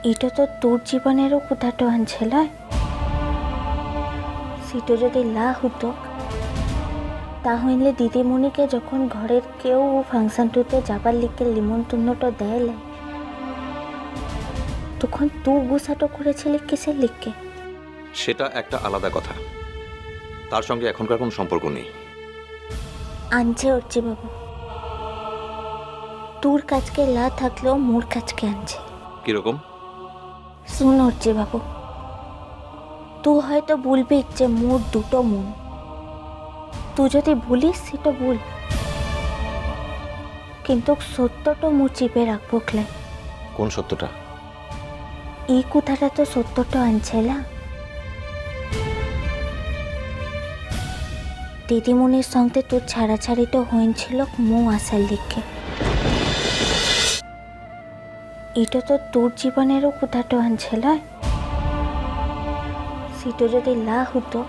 এটা তো তোর জীবনেরও কোথাটো আনছিল সেটা যদি লা হতো তাহলে দিদিমণিকে যখন ঘরের কেউ ফাংশনটুতে যাবার লিখে লিমন্ত্রণটা দেয় তখন তুই গুছাটো করেছিলি কিসের লিখকে? সেটা একটা আলাদা কথা, তার সঙ্গে এখনকার কোনো সম্পর্ক নেই। আনছে অর্চি বাবু, তোর কাজকে লা থাকলেও মোর কাজকে আনছে। কিরকম? শুন অর্চি বাবু, তুই হয়তো বলবি যে মোর দুটো মন, তুই যদি বলিস সেটা ভুল, কিন্তু সত্যটা মু চিপে রাখবো ক্লে। কোন সত্যটা? এই কথাটা তো সত্যটা আনছেলা। দিদিমণির সঙ্গে তোর ছাড়াছাড়িটা হয়েছিল মু আসার লিখে। এটা তো তোর জীবনেরও কথাটা আনছিল সেটা যদি লা হতো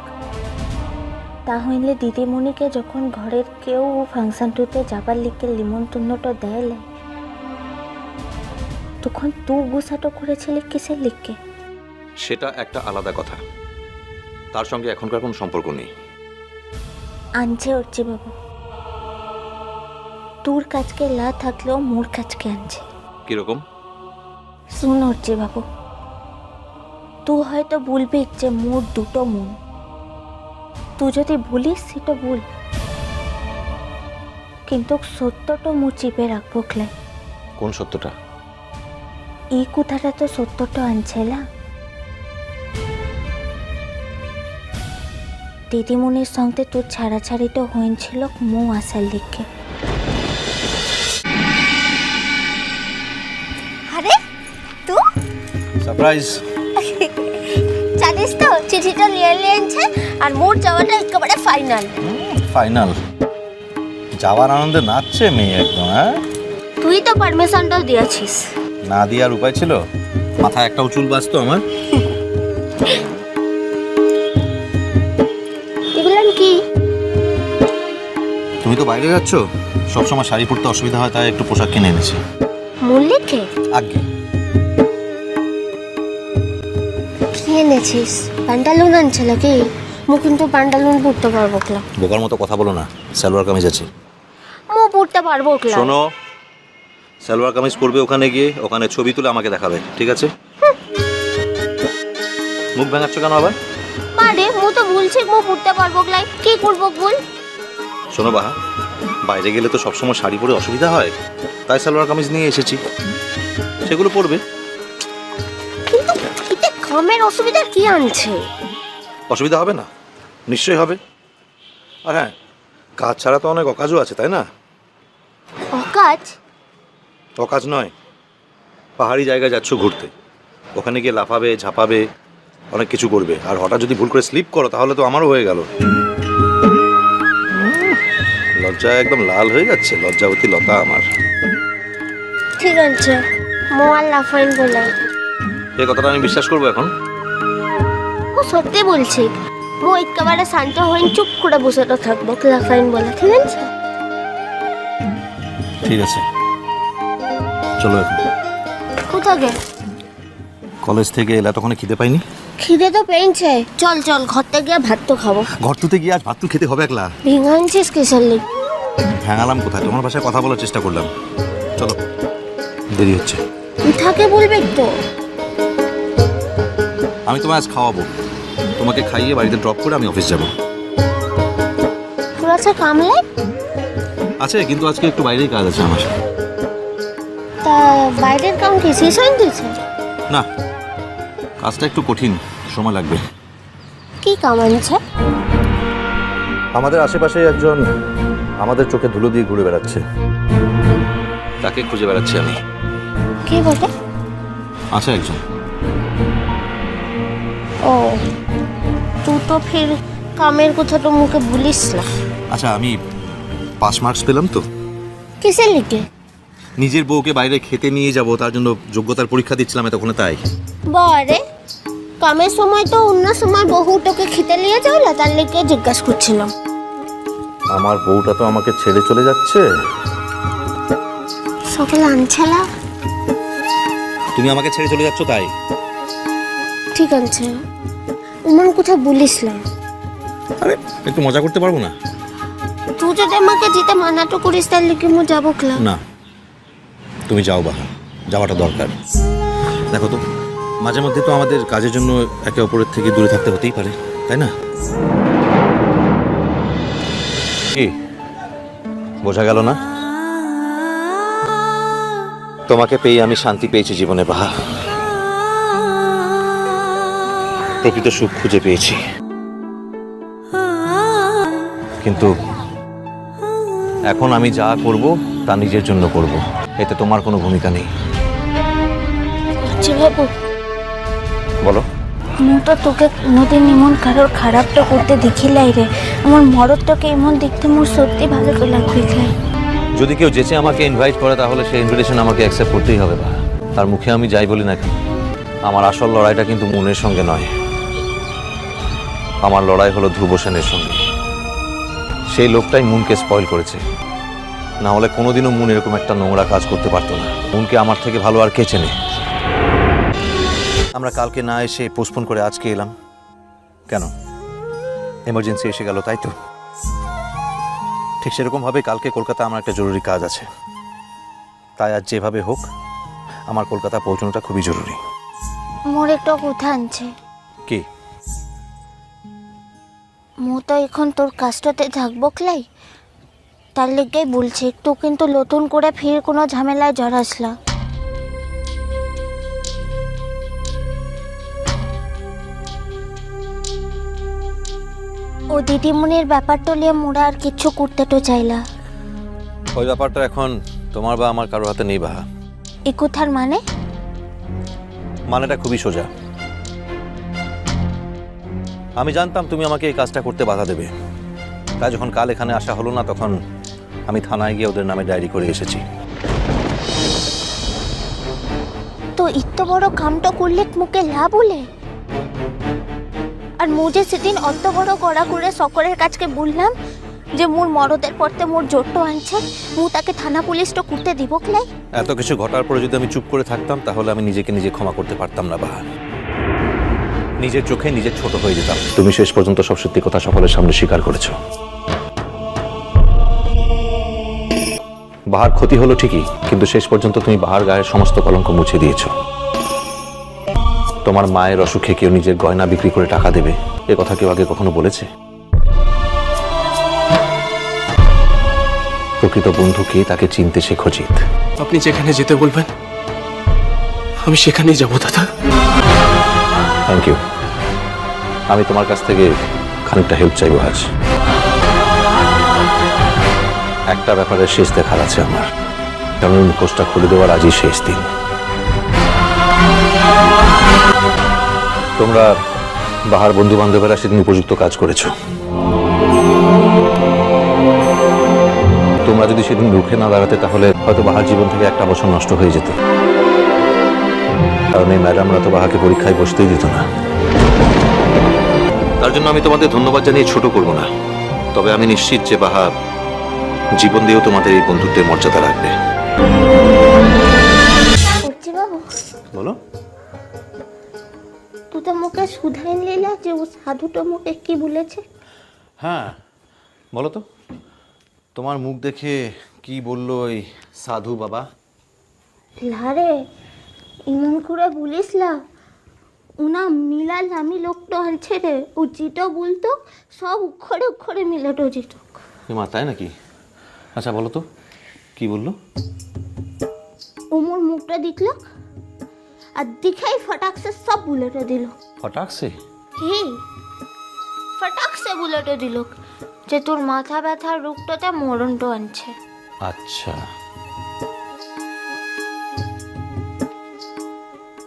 তাহলে দিদিমণিকে যখন ঘরের কেউ ফাংশনটুতে যাবার লিখে লিমন্ত্রণটা দেয় তখন তুই গুছাটো করেছিলি কিসের লিখকে? সেটা একটা আলাদা কথা, তার সঙ্গে এখনকার কোনো সম্পর্ক নেই। আনছে অর্চি বাবু, তোর কাজকে লা থাকলেও মোর কাজকে আনছে। কিরকম? শুন অর্চি বাবু, তুই হয়তো বলবি যে মোর দুটো মন, তুই যদি বলিস সেটা ভুল, কিন্তু সত্যটা মু চিপে রাখবো ক্লে। কোন সত্যটা? এই কথাটা তো সত্যটা আনছেলা। দিদিমণির সঙ্গে তোর ছাড়াছাড়িটা হয়েছিল মু আসার লিখে। আরে তুই সারপ্রাইজ। জানিস তো চিঠিটা নিয়ে আনছে আর মোর যাওয়াটা একেবারে ফাইনাল। ফাইনাল? যাওয়ার আনন্দে নাচছে মেয়ে একদম। হ্যাঁ, তুই তো পারমিশনটা দিয়েছিস। না দেওয়ার উপায় ছিল? মাথায় একটা চুল বাঁচতো আমার। এগুলো কি? তুমি তো বাইরে যাচ্ছ, সবসময় শাড়ি পরতে অসুবিধা হয়, তাই একটু পোশাক কিনে এনেছি। মল্লিকে আগে কি এনেছিস? প্যান্টালুন আনছিল কি? মু কিন্তু প্যান্টালুন পরতে পারবো ক্লা। বোকার মতো কথা বলো না, সালোয়ার কামিজ আছে। মু পরতে পারবো ক্লা। শোনো, সালোয়ার কামিজ পরবে, ওখানে গিয়ে ওখানে ছবি তুলে আমাকে দেখাবে, ঠিক আছে? মুখ ভাঙাচ্ছ কেন আবার? আরে মু তো বলছি মু পরতে পারবো ক্লা, কি করবো বল? শোনো বাহা, বাইরে গেলে তো সবসময় শাড়ি পরে অসুবিধা হয়, তাই সালোয়ার কামিজ নিয়ে এসেছি, সেগুলো পরবে। কিন্তু এতে কামের অসুবিধা কি আনছে? অসুবিধা হবে না? নিশ্চয়ই হবে। আর হ্যাঁ, কাজ ছাড়া তো অনেক অকাজও আছে, তাই না? অকাজ? অকাজ নয়, পাহাড়ি জায়গায় যাচ্ছ ঘুরতে, ওখানে গিয়ে লাফাবে, ঝাঁপাবে, অনেক কিছু করবে, আর হঠাৎ যদি ভুল করে স্লিপ করো তাহলে তো আমারও হয়ে গেল। লজ্জায় একদম লাল হয়ে যাচ্ছে, লজ্জাবতী লতা আমার। ঠিক আছে, মু আর লাফাইন বলে। এই কথাটা আমি বিশ্বাস করবো এখন? ও সত্যি বলছি, মু একেবারে শান্ত হয়ে চুপ করে বসে থাকবো লাফাইন বলে, ঠিক আছে? ঠিক আছে, চলো এখন। কোথাকে? কলেজ থেকে এলে তখন খিদে পাইনি? খিদে তো পেয়েছে, চল চল ঘরতে গিয়ে ভাত তো খাবো। ঘর তুতে গিয়ে আজ ভাত তো খেতে হবে একলা। ভেঙে আনছিস কিসের লিগ? ভ্যাঙালাম কোথায়, তোমার ভাষায় কথা বলার চেষ্টা করলাম। চলো, দেরি হচ্ছে। উঠাকে বলবি তো? আমি তোমায় আজ খাওয়াবো, তোমাকে খাইয়ে বাড়িতে ড্রপ করে আমি অফিস যাব। তোর আছে কামলে? আছে, কিন্তু আজকে একটু বাইরেই কাজ আছে আমার। তা বাইরের কাম কি শেষ হয়ে দিয়েছে? না, কাজটা একটু কঠিন, সময় লাগবে। কি কাম আনছে? আমাদের আশেপাশে একজন আমাদের চোখে ধুলো দিয়ে ঘুরে বেড়াচ্ছে, তাকে খুঁজে বেড়াচ্ছি আমি। কি বটে? আছে একজন। ও, তুই তো ফির কামের কথা তো মুখে বলিস না। আচ্ছা, আমি 5 মার্কস পেলাম তো। কিসের লিগে? নিজের বউকে বাইরে খেতে নিয়ে যাব, তার জন্য যোগ্যতার পরীক্ষা দিচ্ছিলাম তখন, তাই। বারে কামের সময় তো অন্য সময় বহুটাকে খেতে নিয়ে যাও না, তার লিগে জিজ্ঞাসা করছিলাম। আমার বউটা তো আমাকে ছেড়ে চলে যাচ্ছে। সকালে আনছিলা তুমি আমাকে ছেড়ে চলে যাচ্ছ তাই। ঠিক আছে, উমান কথা বলিস না। আরে একটু মজা করতে পারবো না? তুই যদি আমাকে যেতে মানাটো করিস তাহলে কি মু যাবো ক্লাব? না, তুমি যাও বাহা, যাওয়াটা দরকার। দেখো তো, মাঝে মধ্যে তো আমাদের কাজের জন্য একে অপরের থেকে দূরে থাকতে হতেই পারে, তাই না? কি বোঝা গেল না? তোমাকে পেয়ে আমি শান্তি পেয়েছি জীবনে বাহা, প্রকৃত সুখ খুঁজে পেয়েছি। কিন্তু এখন আমি যা করব তা নিজের জন্য করব, এতে তোমার কোনো ভূমিকা নেই। জি বাবু, বলো। মু তো তোকে কোনোদিন এমন কারোর খারাপটা করতে দেখিলাই রে। আমার মরদটাকে এমন দেখতে মোর সত্যি ভালো লাগবে। যদি কেউ যেচে আমাকে ইনভাইট করে তাহলে সেই ইনভিটেশন আমাকে অ্যাকসেপ্ট করতেই হবে বা তার মুখে আমি যাই বলি নাকি। আমার আসল লড়াইটা কিন্তু মনের সঙ্গে নয়, আমার লড়াই হলো ধ্রুব সেনের সঙ্গে। সেই লোকটাই মুনকে স্পয়েল করেছে, না হলে কোনোদিনও মুন এরকম একটা নোংরা কাজ করতে পারতো না। মুনকে আমার থেকে ভালো আর কে চেনে? আমরা কালকে না এসে পোস্টপোন করে আজকে এলাম কেন? এমার্জেন্সি এসে গেল তাই তো? ঠিক সেরকমভাবে কালকে কলকাতা আমার একটা জরুরি কাজ আছে, তাই আজ যেভাবে হোক আমার কলকাতা পৌঁছানোটা খুবই জরুরি। মোর একটা কথা আনছে। কি? মু তো এখন তোর কাজটাতে থাকবো ক্লাই, তার লেগেই বলছি একটু কিন্তু নতুন করে ফির কোনো ঝামেলায় জড়াসলা। ও দিদিমণির ব্যাপারটা নিয়ে মোরা আর কিচ্ছু করতে তো চাইলা। ওই ব্যাপারটা এখন তোমার বা আমার কারো হাতে নেই বাহা। এ কথার মানেটা খুবই সোজা। আমি জানতাম তুমি আমাকে এই কাজটা করতে বাধা দেবে, তাই যখন কাল এখানে আসা হলো না তখন আমি থানায় গিয়ে ওদের নামে ডায়েরি করে এসেছি। তো এত বড় কামটা করলে মুখে লাভ হলে? আর মুঝে সেদিন অত বড় গড়া করে সকলের কাছকে বললাম যে মোর মরদের পড়তে মোর জোরটো আনছে, মু তাকে থানা পুলিশটা করতে দিব ক্লাই? এত কিছু ঘটার পরে যদি আমি চুপ করে থাকতাম তাহলে আমি নিজেকে নিজে ক্ষমা করতে পারতাম না বাহা। নিজের চোখে নিজের ছোট হয়ে যেতাম। তুমি শেষ পর্যন্ত সব সত্যি কথা সকলের সামনে স্বীকার করেছো। বাহার ক্ষতি হলো ঠিকই, কিন্তু শেষ পর্যন্ত তুমি বাহার গায়ের সমস্ত কলঙ্ক মুছে দিয়েছো। তোমার মায়ের অসুখে কেউ নিজের গয়না বিক্রি করে টাকা দেবে, এ কথা কেউ আগে কখনো বলেছে? প্রকৃত বন্ধুকে তাকে চিনতে শেখো জিৎ। আপনি যেখানে যেতে বলবেন আমি সেখানেই যাব দাদা। Thank you. আমি তোমার কাছ থেকে খানিকটা হেল্প চাইবো আজ। একটা ব্যাপারে শেষ দেখার আছে আমার, কারণ মুখোশটা খুলে দেওয়ার আজই শেষ দিন। তোমরা বাহার বন্ধু বান্ধবেরা সেদিন উপযুক্ত কাজ করেছো। তোমরা যদি সেদিন রুখে না দাঁড়াতে তাহলে হয়তো বাহার জীবন থেকে একটা বছর নষ্ট হয়ে যেত, কারণ এই ম্যাডামরা তো বাহাকে পরীক্ষায় বসতেই দিত না। তার জন্য আমি তোমাদের ধন্যবাদ জানিয়ে ছোট করব না, তবে আমি নিশ্চিত যে বাহা জীবন দিয়েও তোমাদের এই বন্ধুত্বের মর্যাদা রাখবে। বাবু, বলো। তুই তো মুখে শুধাই নিলা যে ও সাধুটা মুখে কি বলেছে? হ্যাঁ বলো তো, তোমার মুখ দেখে কি বললো ওই সাধু বাবা? লারে ইমন করে বলিস না, উনা মিলাল আমি লোকটা আনছে রে, ও যেটা বলতো সব উখড়ে উখড়ে মিলাটো যেত। মা তাই নাকি? আচ্ছা বলো তো কি বললো? ও মোর মুখটা দেখলো আর দেখাই ফটাকসে সব বুলেটে দিল। ফটাকসে? হে, ফটাকসে বুলেটে দিল যে তোর মাথা ব্যথার রোগটাতে মরণটা আনছে। আচ্ছা।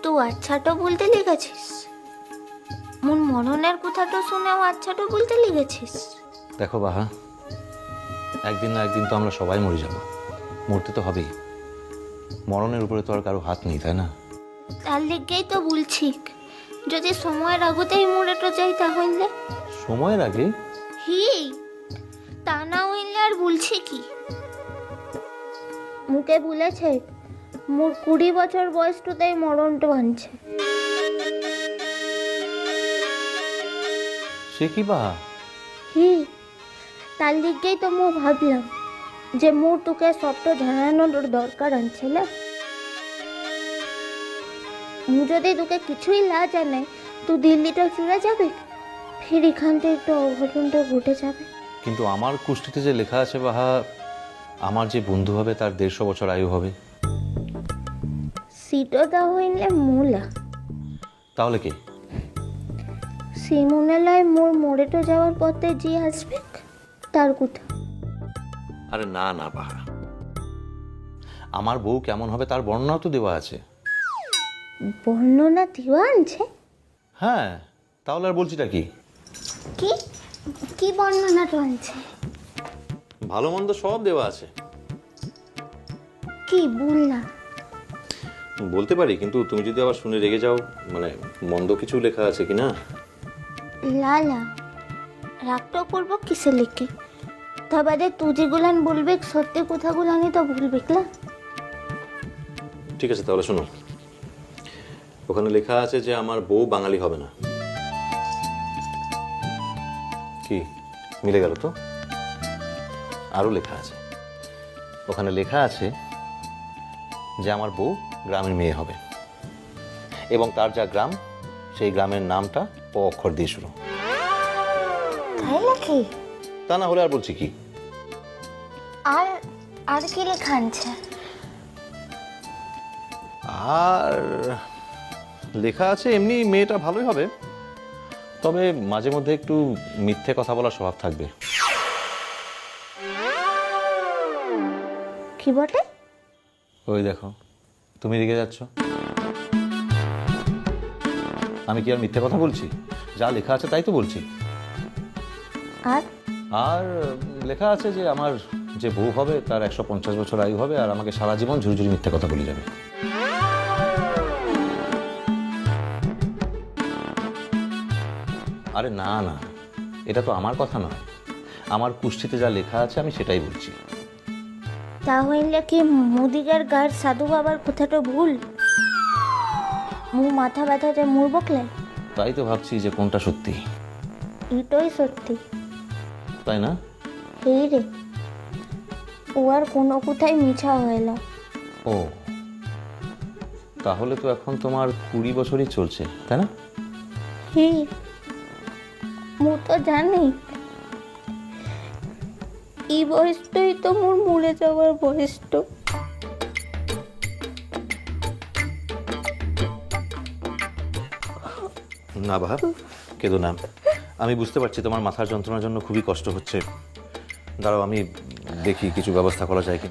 তুই আচ্ছাটা বলতে লেগেছিস? মন মরণের কথাটা শুনেও আচ্ছাটা বলতে লেগেছিস? দেখো বাহা, একদিন না একদিন তো আমরা সবাই মরে যাব, মরতে তো হবেই। মরণের উপরে তো আর কারো হাত নেই, তাই না? তার লেগেই তো বলছি, যদি সময়ের আগতেই মরেটা যাই তাহলে? সময়ের আগে? হি, তা না হইলে আর বলছি কি? মুখে বলেছে মোর 20 বছর বয়সটাতেই মরণটো আনছে। সে কি বাহা? হি, তার দিকেই তো মো ভাবলাম যে মোর তোকে সবটা জানানোর দরকার আনছে না। মু যদি তোকে কিছুই না জানাই, তুই দিল্লিটা চলে যাবে, ফির এখান থেকে একটু অঘটনটা ঘটে যাবে। কিন্তু আমার কুষ্টিতে যে লেখা আছে বাহা, আমার যে বন্ধু হবে তার 150 বছর আয়ু হবে। সিটটা হইলে মোলা, তাহলে কি? সিমুনালয় মোর মোড়েটো যাওয়ার পথে যে আসবে তার কথা। আরে না না বাহা, আমার বউ কেমন হবে তার বর্ণনাও তো দেওয়া আছে। বর্ণনা দেওয়া আনছে? হ্যাঁ, তাহলে আর বলছিটা কি? কি কি বর্ণনাটা আনছে? ভালো মন্দ সব দেওয়া আছে। কি বললা? বলতে পারি, কিন্তু তুমি যদি আবার শুনে রেগে যাও, মানে মন্দ কিছু লেখা আছে কিনা। লালা রাগটা করবো কিসে লিখে? তা বাদে তুই যেগুলান বলবে সত্যি কথাগুলানি তো ভুলবে না। ঠিক আছে, তাহলে শোনো। ওখানে লেখা আছে যে আমার বউ বাঙালি হবে না। কি মিলে গেল তো? আরো লেখা আছে, ওখানে লেখা আছে যে আমার বউ গ্রামের মেয়ে হবে এবং তার যা গ্রাম, সেই গ্রামের নামটা প অক্ষর দিয়ে শুরু। তাই নাকি? তা না হলে আর বলছি কি? আর আর কি লেখা আনছে? আর লেখা আছে এমনি মেয়েটা ভালোই হবে, তবে মাঝে মধ্যে একটু মিথ্যে কথা বলার স্বভাব থাকবে। কি বটে? ওই দেখো, তুমি রেগে যাচ্ছ। আমি কি আর মিথ্যে কথা বলছি? যা লেখা আছে তাই তো বলছি। আর আর লেখা আছে যে আমার যে বউ হবে তার 150 বছর আয়ু হবে আর আমাকে সারা জীবন ঝুড়ি ঝুড়ি মিথ্যে কথা বলে যাবে। আরে না না, এটা তো আমার কথা নয়, আমার কুষ্ঠিতে যা লেখা আছে আমি সেটাই বলছি। তা হইলে কি মুদিগার গায়ের সাধু বাবার কথাটা ভুল? মু মাথা ব্যথাতে মুর বকলে? তাই তো ভাবছি যে কোনটা সত্যি। এটাই সত্যি। তাই না? এই রে, ও আর কোনো কোথায় মিছা হইল। ও, তাহলে তো এখন তোমার 20 বছরই চলছে, তাই না? হি, মু তো জানি এই বয়সটাই তো মোর মরে যাওয়ার বয়সটা। না বাহা, কেঁদো না। আমি বুঝতে পারছি তোমার মাথার যন্ত্রণার জন্য খুবই কষ্ট হচ্ছে। দাঁড়াও, আমি দেখি কিছু ব্যবস্থা করা যায় কি।